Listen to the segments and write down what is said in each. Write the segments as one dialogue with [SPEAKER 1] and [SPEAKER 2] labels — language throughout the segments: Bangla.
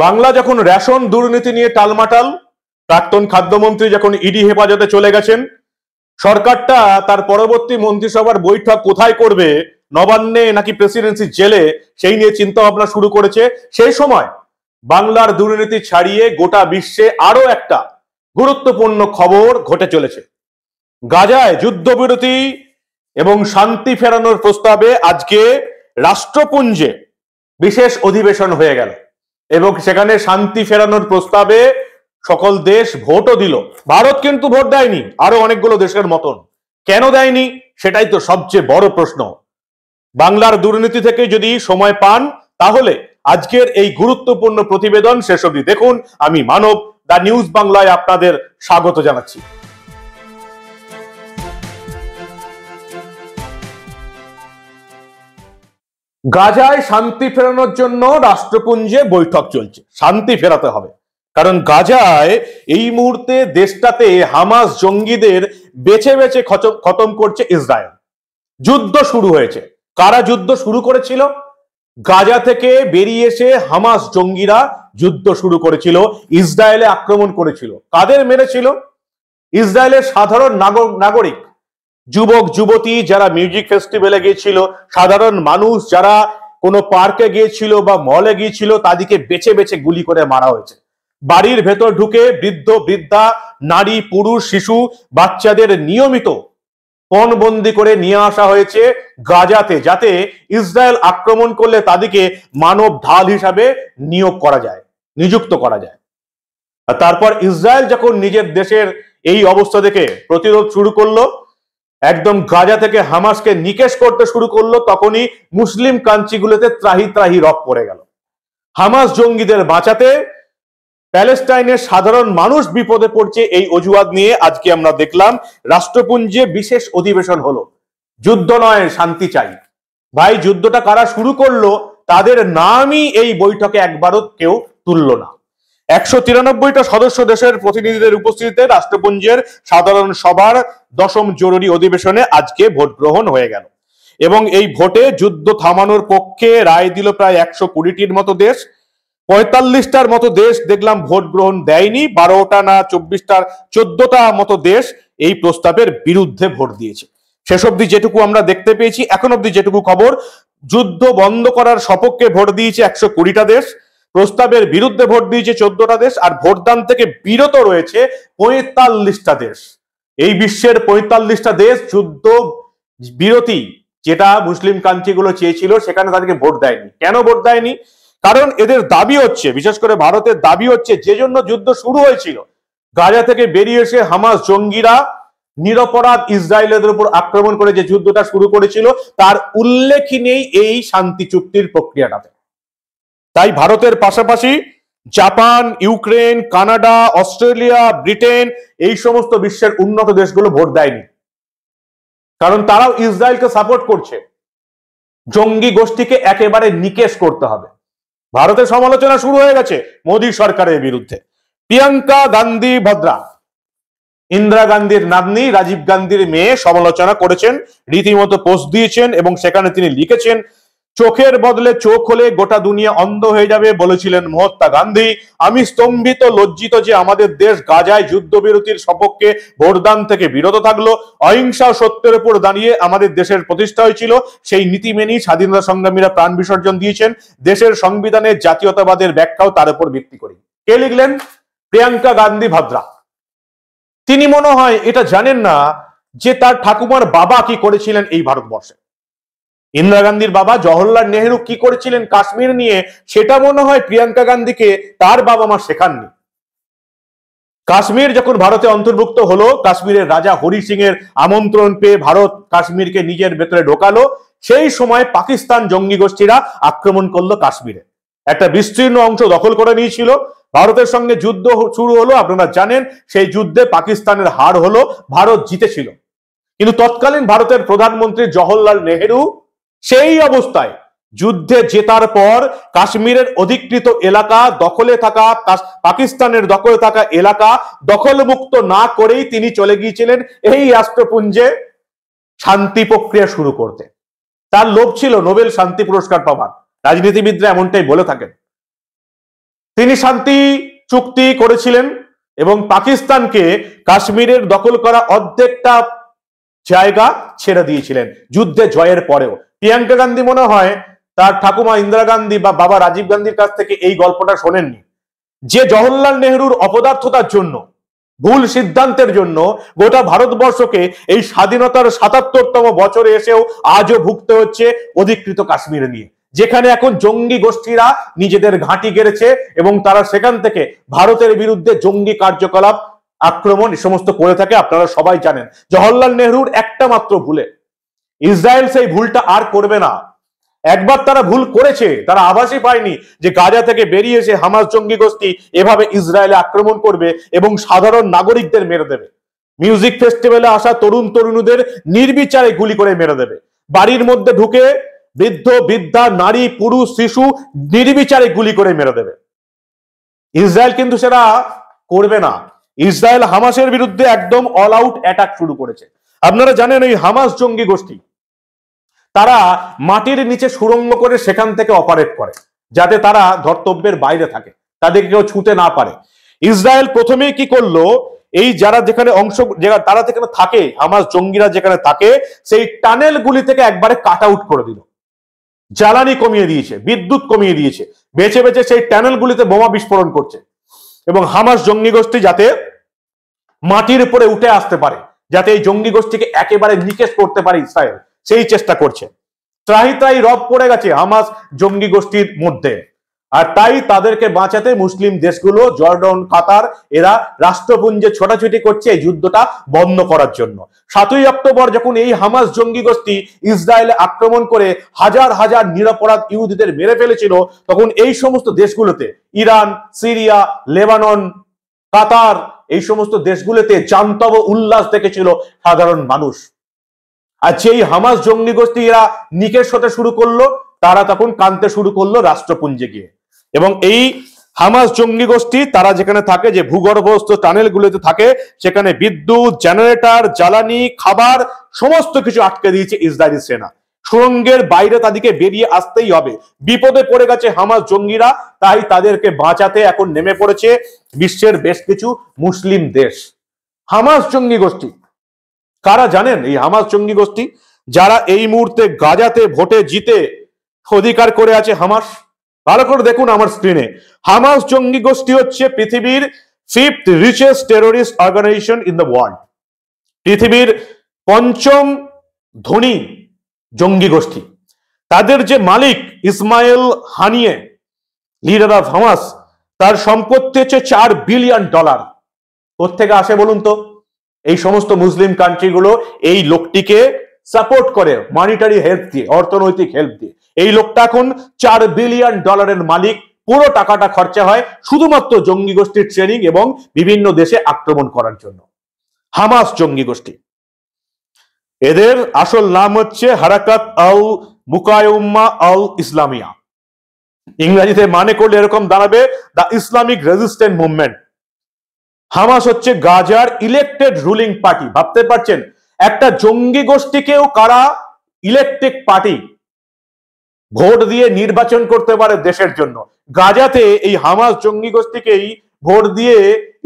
[SPEAKER 1] বাংলা যখন রেশন দুর্নীতি নিয়ে টালমাটাল, প্রাক্তন খাদ্যমন্ত্রী যখন ইডি হেফাজতে চলে গেছেন, সরকারটা তার পরবর্তী মন্ত্রিসভার বৈঠক কোথায় করবে, নবান্নে নাকি প্রেসিডেন্সি জেলে, সেই নিয়ে চিন্তা ভাবনা শুরু করেছে। সেই সময় বাংলার দুর্নীতি ছাড়িয়ে গোটা বিশ্বে আরো একটা গুরুত্বপূর্ণ খবর ঘটে চলেছে। গাজায় যুদ্ধবিরতি এবং শান্তি ফেরানোর প্রস্তাবে আজকে রাষ্ট্রপুঞ্জে বিশেষ অধিবেশন হয়ে গেল এবং সেখানে শান্তি ফেরানোর প্রস্তাবে সকল দেশ ভোটও দিল। ভারত কিন্তু ভোট দেয়নি, আরো অনেকগুলো দেশের মতন। কেন দেয়নি সেটাই তো সবচেয়ে বড় প্রশ্ন। বাংলার দুর্নীতি থেকে যদি সময় পান তাহলে আজকের এই গুরুত্বপূর্ণ প্রতিবেদন শেষ অবধি দেখুন। আমি মানব, দা নিউজ বাংলায় আপনাদের স্বাগত জানাচ্ছি। গাজায় শান্তি ফেরানোর জন্য রাষ্ট্রপুঞ্জে বৈঠক চলছে। শান্তি ফেরাতে হবে, কারণ গাজায় এই মুহূর্তে দেশটাতে হামাস জঙ্গিদের বেছে বেছে খতম করছে ইসরায়েল। যুদ্ধ শুরু হয়েছে। কারা যুদ্ধ শুরু করেছিল? গাজা থেকে বেরিয়ে এসে হামাস জঙ্গিরা যুদ্ধ শুরু করেছিল, ইসরায়েলে আক্রমণ করেছিল। কাদের মেরেছিল? ইসরায়েলের সাধারণ নাগরিক, যুবক যুবতী যারা মিউজিক ফেস্টিভ্যালে গিয়েছিল, সাধারণ মানুষ যারা কোনো পার্কে গিয়েছিল বা মলে গিয়েছিল, তাদেরকে বেছে বেছে গুলি করে মারা হয়েছে। বাড়ির ভেতর ঢুকে বৃদ্ধ বৃদ্ধা, নারী পুরুষ শিশু বাচ্চাদের নিয়মিত পণবন্দি করে নিয়ে আসা হয়েছে গাজাতে, যাতে ইসরায়েল আক্রমণ করলে তাদেরকে মানব ঢাল হিসাবে নিযুক্ত করা যায়। আর তারপর ইসরায়েল যখন নিজের দেশের এই অবস্থা দেখে প্রতিরোধ শুরু করলো, একদম গাজা থেকে হামাসকে নিকেশ করতে শুরু করলো, তখনই মুসলিম কান্ট্রিগুলোতে ত্রাহি ত্রাহি রব পড়ে গেল। হামাস জঙ্গিদের বাঁচাতে প্যালেস্টাইনের সাধারণ মানুষ বিপদে পড়ছে, এই অজুহাত নিয়ে আজকে আমরা দেখলাম রাষ্ট্রপুঞ্জে বিশেষ অধিবেশন হলো। যুদ্ধ নয়, শান্তি চাই। ভাই, যুদ্ধটা কারা শুরু করলো তাদের নামই এই বৈঠকে একবারও কেউ তুললো না। 193টা সদস্য দেশের প্রতিনিধিদের উপস্থিতিতে রাষ্ট্রপুঞ্জের সাধারণ সভার 10ম জরুরি অধিবেশনে আজকে ভোট গ্রহণ হয়ে গেল এবং এই ভোটে যুদ্ধ থামানোর পক্ষে রায় দিল প্রায় 120টির মতো দেশ। 45টার মতো দেশ দেখলাম ভোট গ্রহণ দেয়নি। 12টা না 14টা মতো দেশ এই প্রস্তাবের বিরুদ্ধে ভোট দিয়েছে। শেষ অব্দি যেটুকু আমরা দেখতে পেয়েছি, এখন অব্দি যেটুকু খবর, যুদ্ধ বন্ধ করার সপক্ষে ভোট দিয়েছে 120টা দেশ, প্রস্তাবের বিরুদ্ধে ভোট দিয়েছে 14টা দেশ, আর ভোটদান থেকে বিরত রয়েছে 45টা দেশ। এই বিশ্বের 45টা দেশ যুদ্ধ বিরতি, যেটা মুসলিম কান্ট্রিগুলো চেয়েছিল, সেখানে তাদেরকে ভোট দেয়নি। কেন ভোট দেয়নি? কারণ এদের দাবি হচ্ছে, বিশেষ করে ভারতের দাবি হচ্ছে, যে জন্য যুদ্ধ শুরু হয়েছিল, গাজা থেকে বেরিয়ে এসে হামাস জঙ্গিরা নিরপরাধ ইসরায়েলের উপর আক্রমণ করে যে যুদ্ধটা শুরু করেছিল, তার উল্লেখই নেই এই শান্তি চুক্তির প্রক্রিয়াটাতে। তাই ভারতের পাশাপাশি Japan, Ukraine, Canada, Australia, Britain, এই সমস্ত বিশ্বের উন্নত দেশগুলো ভোট দেয়নি, কারণ তারাও ইসরায়েলকে সাপোর্ট করছে। জঙ্গি গোষ্ঠীকে একেবারে নিকেশ করতে হবে। ভারতের সমালোচনা শুরু হয়ে গেছে মোদী সরকারের বিরুদ্ধে। প্রিয়াঙ্কা গান্ধী ভদ্রা, ইন্দিরা গান্ধীর নাতনি, রাজীব গান্ধীর মেয়ে, সমালোচনা করেছেন, রীতিমতো পোস্ট দিয়েছেন এবং সেখানে তিনি লিখেছেন, চোখের বদলে চোখ হলে গোটা দুনিয়া অন্ধ হয়ে যাবে বলেছিলেন মহাত্মা গান্ধী। আমি স্তম্ভিত, লজ্জিত যে আমাদের দেশ গাজায় যুদ্ধবিরতির সপক্ষে ভোটদান থেকে বিরত থাকলো। অহিংসা সত্যের উপর দাঁড়িয়ে আমাদের দেশের প্রতিষ্ঠা হয়েছিল, সেই নীতি মেনেই স্বাধীনতা সংগ্রামীরা প্রাণ বিসর্জন দিয়েছেন। দেশের সংবিধানের জাতীয়তাবাদের ব্যাখ্যাও তার উপর ভিত্তি করি। কে লিখলেন? প্রিয়াঙ্কা গান্ধী ভদ্রা। তিনি মনে হয় এটা জানেন না যে তার ঠাকুমার বাবা কি করেছিলেন এই ভারতবর্ষে। ইন্দিরা গান্ধীর বাবা জওহরলাল নেহেরু কি করেছিলেন কাশ্মীর নিয়ে, সেটা মনে হয় প্রিয়াঙ্কা গান্ধীকে তার বাবা মা শেখাননি। কাশ্মীর যখন ভারতে অন্তর্ভুক্ত হলো, কাশ্মীরের রাজা হরি সিং এর আমন্ত্রণ পেয়ে ভারত কাশ্মীরকে নিজের ভেতরে ঢোকালো। সেই সময় পাকিস্তান জঙ্গি গোষ্ঠীরা আক্রমণ করলো কাশ্মীরে, একটা বিস্তীর্ণ অংশ দখল করে নিয়েছিল। ভারতের সঙ্গে যুদ্ধ শুরু হলো, আপনারা জানেন সেই যুদ্ধে পাকিস্তানের হার হলো, ভারত জিতেছিল। কিন্তু তৎকালীন ভারতের প্রধানমন্ত্রী জওহরলাল নেহেরু সেই অবস্থায় যুদ্ধে জেতার পর কাশ্মীরের অধিকৃত এলাকা দখলে থাকা, পাকিস্তানের দখলে থাকা এলাকা দখলমুক্ত না করেই তিনি চলে গিয়েছিলেন এই রাষ্ট্রপুঞ্জে শান্তি প্রক্রিয়া শুরু করতে। তার লোভ ছিল নোবেল শান্তি পুরস্কার পাওয়ার। রাজনীতিবিদরা এমনটাই বলে থাকেন। তিনি শান্তি চুক্তি করেছিলেন এবং পাকিস্তানকে কাশ্মীরের দখল করা অর্ধেকটা জায়গা ছেড়ে দিয়েছিলেন যুদ্ধে জয়ের পরেও। প্রিয়াঙ্কা গান্ধী মনে হয় তার ঠাকুমা ইন্দিরা গান্ধী বা বাবা রাজীব গান্ধীর কাছ থেকে এই গল্পটা শোনেননি, যে জওহরলাল নেহরুর অপদার্থতার জন্য, ভুল সিদ্ধান্তের জন্য গোটা ভারতবর্ষকে এই স্বাধীনতার ৭৭তম বছরে এসেও আজও ভুগতে হচ্ছে অধিকৃত কাশ্মীর নিয়ে, যেখানে এখন জঙ্গি গোষ্ঠীরা নিজেদের ঘাঁটি গেড়েছে এবং তারা সেখান থেকে ভারতের বিরুদ্ধে জঙ্গি কার্যকলাপ, আক্রমণ এ সমস্ত করে থাকে। আপনারা সবাই জানেন জওহরলাল নেহরুর একটা মাত্র ভুলে ইসরায়েল সেই ভুলটা আর করবে না। একবার তারা ভুল করেছে, তারা আভাসই পায়নি যে গাজা থেকে বেরিয়ে এসে হামাস জঙ্গি গোষ্ঠী এভাবে ইসরায়েলে আক্রমণ করবে এবং সাধারণ নাগরিকদের মেরে দেবে। মিউজিক ফেস্টিভ্যালে আসা তরুণ তরুণীদের নির্বিচারে গুলি করে মেরে দেবে। বাড়ির মধ্যে ঢুকে বৃদ্ধ বৃদ্ধা, নারী পুরুষ শিশু নির্বিচারে গুলি করে মেরে দেবে। ইসরায়েল কিন্তু সেটা করবে না। ইসরায়েল হামাসের বিরুদ্ধে একদম অল আউট অ্যাটাক শুরু করেছে। আপনারা জানেন এই হামাস জঙ্গি গোষ্ঠী তারা মাটির নিচে সুড়ঙ্গ করে সেখান থেকে অপারেট করে, যাতে তারা ধর্তব্যের বাইরে থাকে, তাদেরকে কেউ ছুঁতে না পারে। ইসরায়েল প্রথমেই কি করলো, এই যারা যেখানে তারা যেখানে থাকে, হামাস জঙ্গিরা যেখানে থাকে, সেই টানেল গুলি থেকে একবারে কাট আউট করে দিল, জ্বালানি কমিয়ে দিয়েছে, বিদ্যুৎ কমিয়ে দিয়েছে, বেছে বেছে সেই টানেল গুলিতে বোমা বিস্ফোরণ করছে এবং হামাস জঙ্গি গোষ্ঠী যাতে মাটির উপরে উঠে আসতে পারে, যাতে এই জঙ্গি গোষ্ঠীকে একেবারে নিকেশ করতে পারে ইসরায়েল, সেই চেষ্টা করছে। ত্রাহি ত্রাহি রব পড়ে গেছে হামাস জঙ্গি গোষ্ঠীর মধ্যে, আর তাই তাদেরকে বাঁচাতে মুসলিম দেশগুলো, জর্ডন, কাতার, এরা রাষ্ট্রপুঞ্জে ছোটাছুটি করছে এই যুদ্ধটা বন্ধ করার জন্য। ৭ই অক্টোবর যখন এই হামাস জঙ্গি গোষ্ঠী ইসরায়েলে আক্রমণ করে হাজার হাজার নিরপরাধ ইহুদিদের মেরে ফেলেছিল, তখন এই সমস্ত দেশগুলোতে, ইরান, সিরিয়া, লেবানন, কাতার, এই সমস্ত দেশগুলোতে জান্তব উল্লাস দেখেছিল সাধারণ মানুষ। আর যেই হামাস জঙ্গি গোষ্ঠী এরা নিকেশ হতে শুরু করলো, তারা তখন কাঁদতে শুরু করলো রাষ্ট্রপুঞ্জে গিয়ে। এবং এই হামাস জঙ্গি গোষ্ঠী তারা যেখানে থাকে, যে ভূগর্ভস্থ টানেলগুলোতে থাকে, সেখানে বিদ্যুৎ, জেনারেটর, জ্বালানি, খাবার সমস্ত কিছু আটকে দিয়েছে ইসরায়েলি সেনা। সুড়ঙ্গের বাইরে তাদেরকে বেরিয়ে আসতেই হবে। বিপদে পড়ে গেছে হামাস জঙ্গিরা, তাই তাদেরকে বাঁচাতে এখন নেমে পড়েছে বিশ্বের বেশ কিছু মুসলিম দেশ। হামাস জঙ্গি গোষ্ঠী কারা জানেন? এই হামাস জঙ্গি গোষ্ঠী যারা এই মুহূর্তে গাজাতে ভোটে জিতে অধিকার করে আছে হামাস। ভালো করে দেখুন আমার স্ক্রিনে। হামাস জঙ্গি গোষ্ঠী হচ্ছে পৃথিবীর 5th richest terrorist organization in the world. পৃথিবীর ৫ম ধনী জঙ্গি গোষ্ঠী। তাদের যে মালিক Ismail Haniyeh, leader of Hamas, তার সম্পত্তি হচ্ছে $4 বিলিয়ন। কোত্থেকে আসে বলুন তো? এই সমস্ত মুসলিম কান্ট্রিগুলো এই লোকটিকে সাপোর্ট করে মনিটারি হেল্প দিয়ে, অর্থনৈতিক হেল্প দিয়ে। এই লোকটা এখন $4 বিলিয়ন মালিক। পুরো টাকাটা খরচা হয় শুধুমাত্র জঙ্গি গোষ্ঠীর ট্রেনিং এবং বিভিন্ন দেশে আক্রমণ করার জন্য। হামাস জঙ্গি গোষ্ঠী, এদের আসল নাম হচ্ছে হারাকাত আল মুকায়ুম্মা আল ইসলামিয়া। ইংরেজিতে মানে করলে এরকম দাঁড়াবে the Islamic resistant movement. Hamas হচ্ছে গাজার ইলেক্টেড রুলিং পার্টি। ভাবতে পারছেন একটা জঙ্গি গোষ্ঠীকেও কারা ইলেকটেড পার্টি ভোট দিয়ে নির্বাচন করতে পারে দেশের জন্য। গাজাতে এই হামাস জঙ্গি গোষ্ঠীকেই ভোট দিয়ে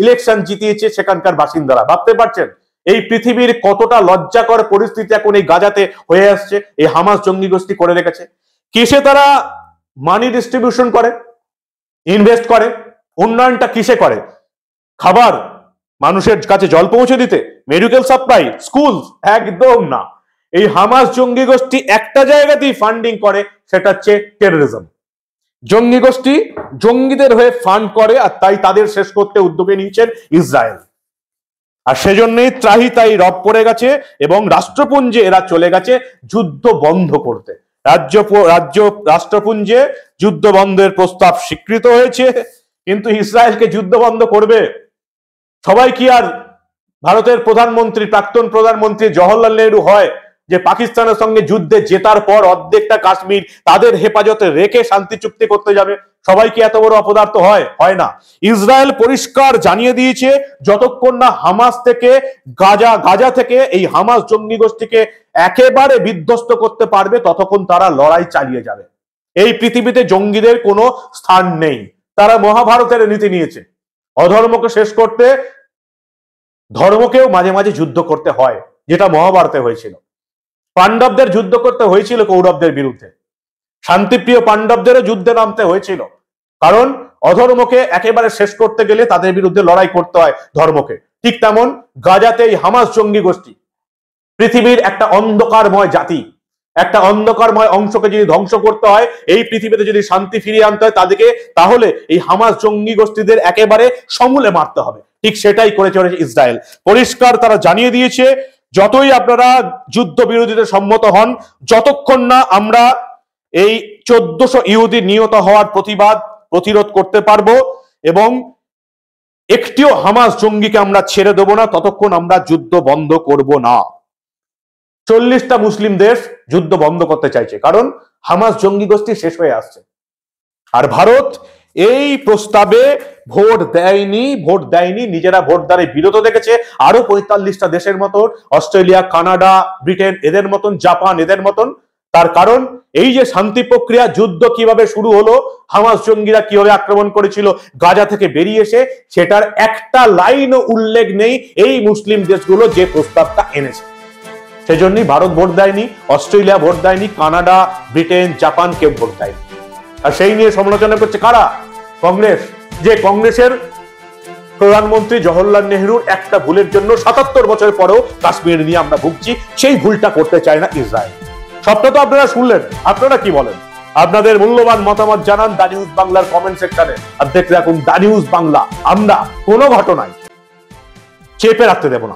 [SPEAKER 1] ইলেকশন জিতিয়েছে সেখানকার বাসিন্দারা। ভাবতে পারছেন এই পৃথিবীর কতটা লজ্জাকর পরিস্থিতি এখন এই গাজাতে হয়ে আসছে, এই হামাস জঙ্গি গোষ্ঠী করে রেখেছে। কিসে তারা মানি ডিস্ট্রিবিউশন করে, ইনভেস্ট করে? উন্নয়নটা কিসে করে? খাবার, মানুষের কাছে জল পৌঁছে দিতে, মেডিকেল সাপ্লাই, স্কুল? একদম না। এই হামাস জঙ্গি গোষ্ঠী একটা জায়গাতেই ফান্ডিং করে, সেটা হচ্ছে টেররিজম। জঙ্গি গোষ্ঠী জঙ্গিদের হয়ে ফান্ড করে, আর তাই তাদের শেষ করতে উদ্যোগে নিয়েছেন ইসরায়েল। আর সেজন্যই ত্রাহি তাই রব পড়ে গেছে এবং রাষ্ট্রপুঞ্জে এরা চলে গেছে যুদ্ধ বন্ধ করতে। রাষ্ট্রপুঞ্জে যুদ্ধ বন্ধের প্রস্তাব স্বীকৃত হয়েছে, কিন্তু ইসরায়েলকে যুদ্ধ বন্ধ করবে? সবাই কি আর ভারতের প্রধানমন্ত্রী, প্রাক্তন প্রধানমন্ত্রী জওহরলাল নেহরু হয়, যে পাকিস্তানের সঙ্গে যুদ্ধে জেতার পর অর্ধেকটা কাশ্মীর তাদের হেফাজতে রেখে শান্তি চুক্তি করতে যাবে? সবাই কি এত বড় অপদার্থ হয়? হয় না। ইসরায়েল পরিষ্কার জানিয়ে দিয়েছে যতক্ষণ না হামাস থেকে গাজা থেকে এই হামাস জঙ্গি গোষ্ঠীকে একেবারে বিধ্বস্ত করতে পারবে, ততক্ষণ তারা লড়াই চালিয়ে যাবে। এই পৃথিবীতে জঙ্গিদের কোনো স্থান নেই। তারা মহাভারতের নীতি নিয়েছে। অধর্মকে শেষ করতে ধর্মকেও মাঝে মাঝে যুদ্ধ করতে হয়, যেটা মহাভারতে হয়েছিল। পাণ্ডবদের যুদ্ধ করতে হয়েছিল কৌরবদের বিরুদ্ধে, শান্তিপ্রিয় পাণ্ডবদেরও যুদ্ধে নামতে হয়েছিল, কারণ অধর্মকে একেবারে শেষ করতে গেলে তাদের বিরুদ্ধে লড়াই করতে হয় ধর্মকে। ঠিক তেমন গাজাতে এই হামাস জঙ্গি গোষ্ঠী পৃথিবীর একটা অন্ধকারময় জাতি, একটা অন্ধকারময় অংশকে যদি ধ্বংস করতে হয়, এই পৃথিবীতে যদি শান্তি ফিরিয়ে আনতে হয় তাদেরকে, তাহলে এই হামাস জঙ্গি গোষ্ঠীদের একেবারে সমূলে মারতে হবে। ঠিক সেটাই করে চলেছে ইসরায়েল। পরিষ্কার তারা জানিয়ে দিয়েছে, যতই আপনারা যুদ্ধ বিরোধীতে সম্মত হন, যতক্ষণ না আমরা এই 1400 ইহুদি নিহত হওয়ার প্রতিরোধ করতে পারবো এবং একটিও হামাস জঙ্গিকে আমরা ছেড়ে দেবো না, ততক্ষণ আমরা যুদ্ধ বন্ধ করব না। 40টা মুসলিম দেশ যুদ্ধ বন্ধ করতে চাইছে, কারণ হামাস জঙ্গি গোষ্ঠী শেষ হয়ে আসছে। আর ভারত এই প্রস্তাবে ভোট দেয়নি, নিজেরা ভোট দ্বারে বিরত দেখেছে। আরো 45টা দেশের মতন, অস্ট্রেলিয়া, কানাডা, ব্রিটেন এদের মতন, জাপান এদের মতন। তার কারণ এই যে শান্তি প্রক্রিয়া, যুদ্ধ কিভাবে শুরু হলো, হামাস জঙ্গিরা কিভাবে আক্রমণ করেছিল গাজা থেকে বেরিয়ে এসে, সেটার একটা লাইনও উল্লেখ নেই এই মুসলিম দেশগুলো যে প্রস্তাবটা এনেছে। সেজন্যই ভারত ভোট দেয়নি, অস্ট্রেলিয়া ভোট দেয়নি, কানাডা, ব্রিটেন, জাপান কেউ ভোট দেয়নি। আর সেই নিয়ে সমালোচনা করছে কারা? কংগ্রেস। যে কংগ্রেসের প্রধানমন্ত্রী জওহরলাল নেহরুর একটা ভুলের জন্য 77 বছর পরেও কাশ্মীর নিয়ে আমরা ভুগছি, সেই ভুলটা করতে চায় না ইসরায়েল। সবটা তো আপনারা শুনলেন, আপনারা কি বলেন? আপনাদের মূল্যবান মতামত জানান দা নিউজ বাংলার কমেন্ট সেকশনে। আর দেখতে রাখুন দা নিউজ বাংলা, আমরা কোনো ঘটনায় চেপে রাখতে দেব না।